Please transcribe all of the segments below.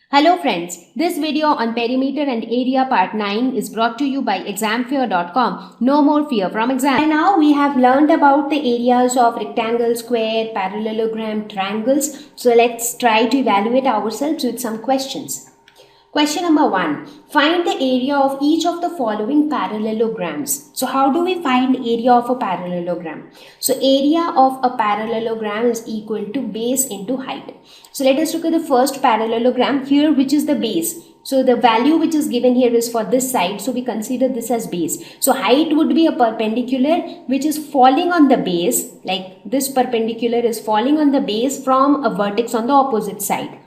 Hello friends, this video on perimeter and area part 9 is brought to you by examfear.com. No more fear from exam. And now we have learned about the areas of rectangle, square, parallelogram, triangles. So let's try to evaluate ourselves with some questions. Question number 1. Find the area of each of the following parallelograms. So how do we find area of a parallelogram? So area of a parallelogram is equal to base into height. So let us look at the first parallelogram here, which is the base. So the value which is given here is for this side. So we consider this as base. So height would be a perpendicular which is falling on the base. Like this perpendicular is falling on the base from a vertex on the opposite side.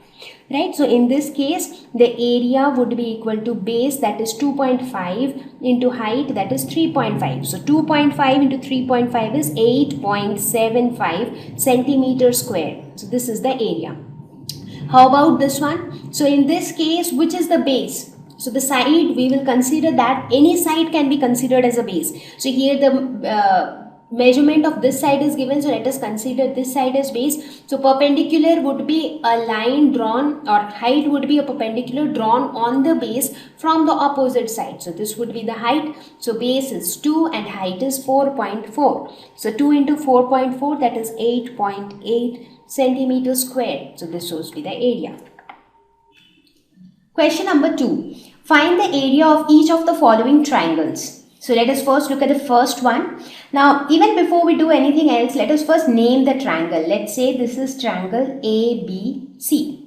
Right, so in this case, the area would be equal to base, that is 2.5, into height, that is 3.5. So 2.5 into 3.5 is 8.75 centimeters square. So this is the area. How about this one? So in this case, which is the base? So the side, we will consider that any side can be considered as a base. So here the measurement of this side is given, so let us consider this side as base. So perpendicular would be a line drawn, or height would be a perpendicular drawn on the base from the opposite side. So this would be the height. So base is 2 and height is 4.4. So 2 into 4.4, that is 8.8 centimeters square. So this shows be the area. Question number 2. Find the area of each of the following triangles. So let us first look at the first one. Now, even before we do anything else, let us first name the triangle. Let's say this is triangle ABC.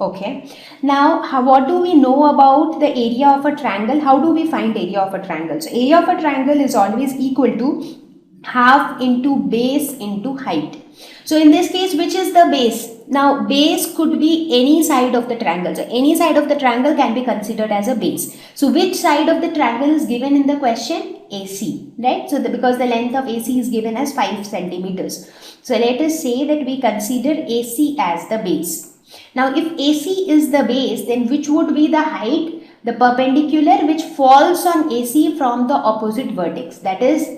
Okay. Now, what do we know about the area of a triangle? How do we find area of a triangle? So, area of a triangle is always equal to half into base into height. So, in this case, which is the base? Now, base could be any side of the triangle. So, any side of the triangle can be considered as a base. So, which side of the triangle is given in the question? AC, right? So, because the length of AC is given as 5 centimeters. So, let us say that we consider AC as the base. Now, if AC is the base, then which would be the height? The perpendicular which falls on AC from the opposite vertex, that is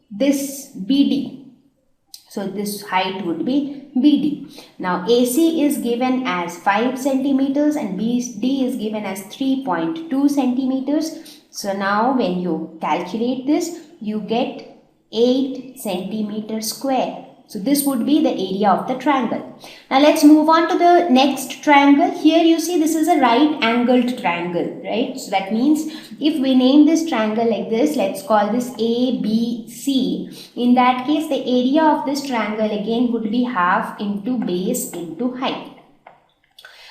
this BD. So this height would be BD. Now AC is given as 5 centimeters and BD is given as 3.2 centimeters. So now when you calculate this, you get 8 centimeters square. So this would be the area of the triangle. Now let's move on to the next triangle. Here you see this is a right angled triangle, right? So that means if we name this triangle like this, let's call this ABC. In that case, the area of this triangle again would be half into base into height.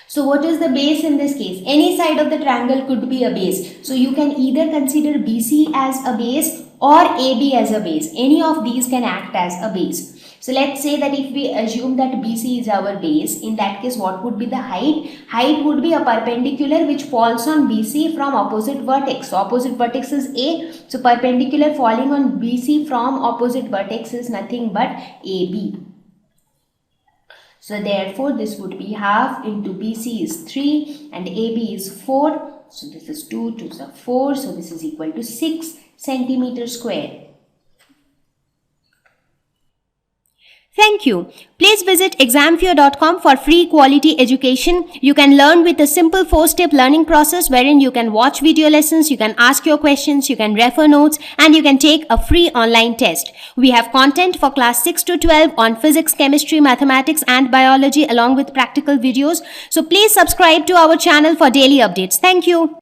So what is the base in this case? Any side of the triangle could be a base. So you can either consider BC as a base or AB as a base. Any of these can act as a base. So let's say that if we assume that BC is our base, in that case what would be the height? Height would be a perpendicular which falls on BC from opposite vertex. So opposite vertex is A. So perpendicular falling on BC from opposite vertex is nothing but AB. So therefore this would be half into BC is 3 and AB is 4. So this is 2, 2 is 4. So this is equal to 6 centimeters square. Thank you. Please visit examfear.com for free quality education. You can learn with a simple 4-step learning process wherein you can watch video lessons, you can ask your questions, you can refer notes, and you can take a free online test. We have content for class 6 to 12 on physics, chemistry, mathematics, and biology along with practical videos. So please subscribe to our channel for daily updates. Thank you.